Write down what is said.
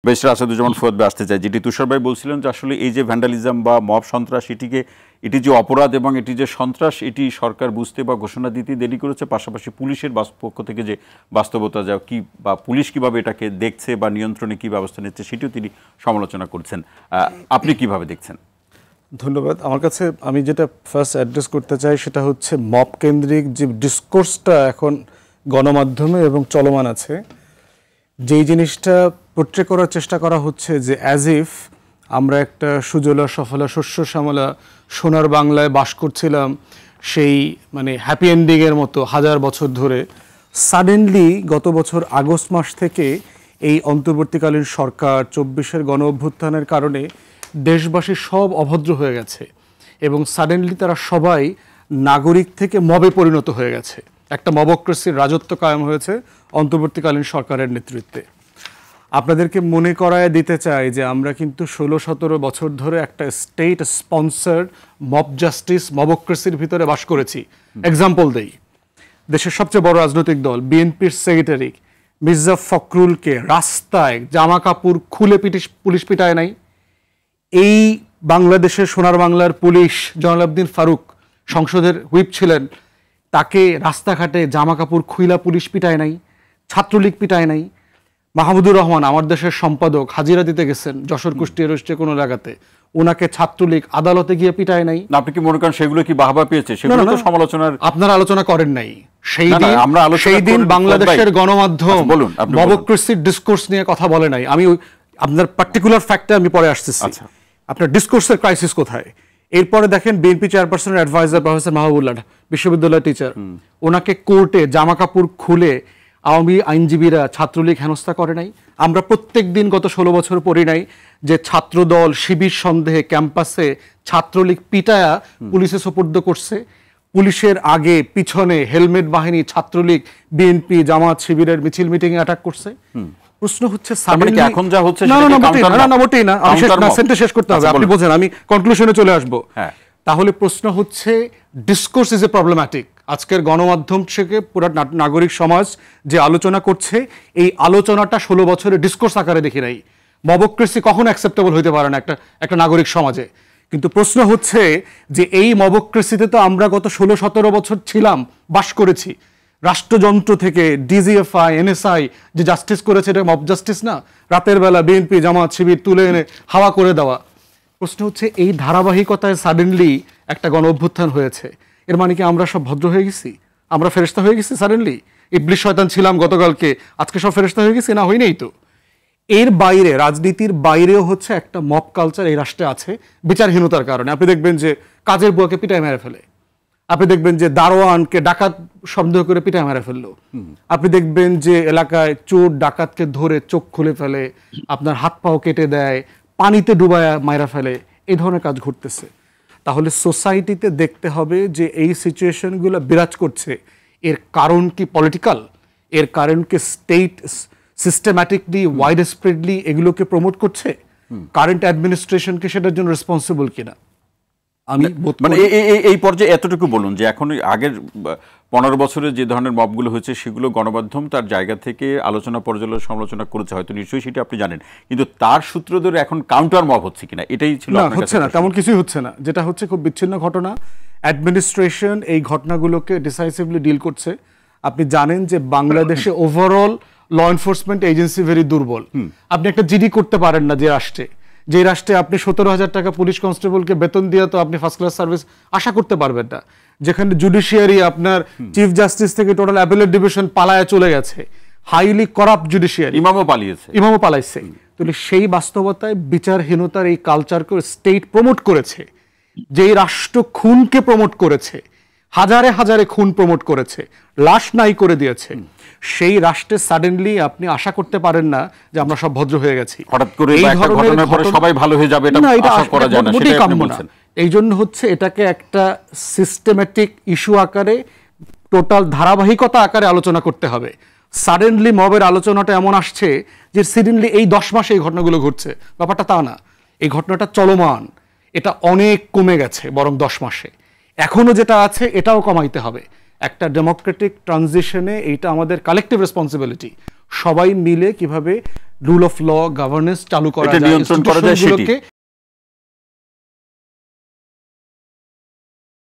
Barrister Asaduzzaman Fuad ভাই আসতে চাই, যেটি তুষার ভাই বলছিলেন যে আসলে এই যে ভ্যান্ডালিজম বা মব সন্ত্রাস, এটি যে অপরাধ এবং এটি যে সন্ত্রাস, এটি সরকার বুঝতে বা ঘোষণা দিতে দেরি করেছে। পাশাপাশি পুলিশের পক্ষ থেকে যে বাস্তবতা যা কি বা পুলিশ কিভাবে এটাকে দেখছে বা নিয়ন্ত্রণে কি ব্যবস্থা নিচ্ছে সেটিও তিনি সমালোচনা করছেন। আপনি কিভাবে দেখছেন? ধন্যবাদ। আমার কাছে আমি যেটা ফার্স্ট অ্যাড্রেস করতে চাই সেটা হচ্ছে মব কেন্দ্রিক যে ডিসকোর্সটা এখন গণমাধ্যমে এবং চলমান আছে, যেই জিনিসটা পোট্রে করার চেষ্টা করা হচ্ছে যে অ্যাজ ইফ আমরা একটা সুজলা সফলা শস্য শ্যামলা সোনার বাংলায় বাস করছিলাম, সেই মানে হ্যাপি এন্ডিংয়ের মতো হাজার বছর ধরে। সাডেনলি গত বছর আগস্ট মাস থেকে এই অন্তর্বর্তীকালীন সরকার ২৪-এর গণ অভ্যুত্থানের কারণে দেশবাসী সব অভদ্র হয়ে গেছে এবং সাডেনলি তারা সবাই নাগরিক থেকে মবে পরিণত হয়ে গেছে। একটা মবক্রেসির রাজত্ব কায়েম হয়েছে অন্তর্বর্তীকালীন সরকারের নেতৃত্বে। আপনাদেরকে মনে করায় দিতে চাই যে আমরা কিন্তু ১৬-১৭ বছর ধরে একটা স্টেট স্পন্সার্ড মব জাস্টিস মবক্রেসির ভিতরে বাস করেছি। এক্সাম্পল দেই, দেশের সবচেয়ে বড় রাজনৈতিক দল বিএনপির সেক্রেটারি মির্জা ফখরুলকে রাস্তায় জামা কাপড় খুলে পুলিশ পিটায় নাই। এই বাংলাদেশের সোনার বাংলার পুলিশ জয়নাল ফারুক সংসদের হুইপ ছিলেন, তাকে রাস্তাঘাটে জামা কাপড় খুইলা পুলিশ পিটায় নাই, ছাত্রলীগ পিটায় নাই। মাহমুদুর রহমান আমার দেশের সম্পাদক হাজিরা দিতে গেছেন যশোর কুষ্টিয়া কোনো জায়গাতে, ওনাকে ছাত্রলীগ আদালতে গিয়ে পিটায় নাই। আপনি কি মনে করেন সেগুলো কি বাহবা পেয়েছে? সেগুলো তো সমালোচনার, আপনারা আলোচনা করেন নাই সেই দিন বাংলাদেশের গণমাধ্যম মবক্রেসির ডিসকোর্স নিয়ে কথা বলে নাই। আমি আপনার পার্টিকুলার ফ্যাক্টে আমি পরে আসতেছি। আপনার ডিসকোর্সের ক্রাইসিস কোথায়? এরপরে দেখেন বিএনপি চেয়ারপারসনের অ্যাডভাইজার প্রফেসর মাহবুবুল্লাহ, বিশ্ববিদ্যালয় টিচার, ওনাকে কোর্টে জামা কাপড় খুলে আওয়ামী আইনজীবীরা ছাত্রলীগ হেনস্থা করে নাই। আমরা প্রত্যেক দিন গত ১৬ বছর পড়ি নাই যে ছাত্রদল শিবির সন্দেহে ক্যাম্পাসে ছাত্রলীগ পিটায়া পুলিশে সোপর্দ করছে। পুলিশের আগে পিছনে হেলমেট বাহিনী ছাত্রলীগ বিএনপি জামাত শিবিরের মিছিল মিটিং এ অ্যাটাক করছে। প্রশ্ন হচ্ছে এখন যা হচ্ছে মোটেই না, শেষ করতে হবে, আপনি বোঝেন, আমি কনক্লুশনে চলে আসবো। তাহলে প্রশ্ন হচ্ছে ডিসকোর্স ইজ এ প্রবলেম্যাটিক। আজকের গণমাধ্যম থেকে পুরো নাগরিক সমাজ যে আলোচনা করছে, এই আলোচনাটা ১৬ বছরে ডিসকোর্স আকারে দেখি নাই। মবক্রেসি কখনো অ্যাকসেপ্টেবল হইতে পারে না একটা নাগরিক সমাজে। কিন্তু প্রশ্ন হচ্ছে যে এই মবক্রেসিতে তো আমরা গত ১৬-১৭ বছর ছিলাম, বাস করেছি। রাষ্ট্রযন্ত্র থেকে ডিজিএফআই এনএসআই যে জাস্টিস করেছে, এটা মব জাস্টিস না? রাতের বেলা বিএনপি জামাত শিবির তুলে এনে হাওয়া করে দেওয়া। প্রশ্ন হচ্ছে এই ধারাবাহিকতায় সাডেনলি একটা গণ অভ্যুত্থান হয়েছে, এর মানে কি আমরা সব ভদ্র হয়ে গেছি? আমরা ফেরেশতা হয়ে গেছি সাডেনলি? ইবলিশ শয়তান ছিলাম গতকালকে, আজকে সব ফেরেশতা হয়ে গেছি? না, হই নাই তো। এর বাইরে, রাজনীতির বাইরেও হচ্ছে একটা মব কালচার এই রাষ্ট্রে আছে বিচারহীনতার কারণে। আপনি দেখবেন যে কাজের বুয়াকে পিটায় মেরে ফেলে, আপনি দেখবেন যে দারোয়ানকে ডাকাত সন্দেহ করে পিটায় মেরে ফেললো, আপনি দেখবেন যে এলাকায় চোর ডাকাতকে ধরে চোখ খুলে ফেলে, আপনার হাত পাও কেটে দেয়, পানিতে ডুবায় মাইরা ফেলে, এই ধরনের কাজ ঘটতেছে। তাহলে সোসাইটিতে দেখতে হবে যে এই সিচুয়েশনগুলো বিরাজ করছে, এর কারণ কি পলিটিক্যাল? এর কারণ কি স্টেট সিস্টেম্যাটিকলি ওয়াইড স্প্রেডলি এগুলোকে প্রমোট করছে? কারেন্ট অ্যাডমিনিস্ট্রেশনকে সেটার জন্য রেসপন্সিবল কিনা? আমি মানে এই পর্যায়ে এতটুকু বলুন যে এখন আগের ১৫ বছরে যে ধরনের মবগুলো হয়েছে সেগুলো গণমাধ্যম তার জায়গা থেকে আলোচনা পর্যালোচনা সমালোচনা করেছে, হয়তো নিশ্চয়ই সেটা আপনি জানেন, কিন্তু তার সূত্র ধরে এখন কাউন্টার মব হচ্ছে কিনা এটাই ছিল। না, হচ্ছে না, তেমন কিছুই হচ্ছে না। যেটা হচ্ছে খুব বিচ্ছিন্ন ঘটনা। অ্যাডমিনিস্ট্রেশন এই ঘটনাগুলোকে ডিসাইসিভলি ডিল করছে। আপনি জানেন যে বাংলাদেশে overall law enforcement agency very দুর্বল। আপনি একটা জিডি করতে পারেন না যে রাষ্ট্রে আপনি ১৭,০০০ টাকা পুলিশ কনস্টেবলকে বেতন দিয়ে তো আপনি ফার্স্ট ক্লাস সার্ভিস আশা করতে পারবেন না। যেখানে জুডিশিয়ারি আপনার চিফ জাস্টিস থেকে টোটাল অ্যাপেলেট ডিভিশন পালায় চলে গেছে, হাইলি করাপ্ট জুডিশিয়ারি, ইমামও পালাইছে। তাহলে সেই বাস্তবতায় বিচারহীনতার এই কালচারকে স্টেট প্রমোট করেছে, যেই রাষ্ট্র খুনকে প্রমোট করেছে, হাজারে হাজারে খুন প্রমোট করেছে, লাশ নাই করে দিয়েছে, সেই রাষ্ট্রে সাডেনলি আপনি আশা করতে পারেন না যে আমরা সব ভদ্র হয়ে গেছি, হঠাৎ করে সবাই ভালো হয়ে যাবে, এটা আশা করা যায় না, সেটাই আপনি বলছেন। এই জন্য হচ্ছে এটাকে একটা সিস্টেমেটিক ইস্যু আকারে, টোটাল ধারাবাহিকতা আকারে আলোচনা করতে হবে। সাডেনলি মবের আলোচনাটা এমন আসছে যে সাডেনলি এই 10 মাসে এই ঘটনাগুলো ঘটছে, ব্যাপারটা তা না। এই ঘটনাটা চলমান, এটা অনেক কমে গেছে বরং 10 মাসে। এখনো যেটা আছে এটাও কমাইতে হবে। একটা ডেমোক্রেটিক ট্রানজিশনে এইটা আমাদের কালেকটিভ রেসপন্সিবিলিটি, সবাই মিলে কিভাবে রুল অফ ল গভর্নেন্স চালু করা যায়, নিয়ন্ত্রণ করা যায় সেটি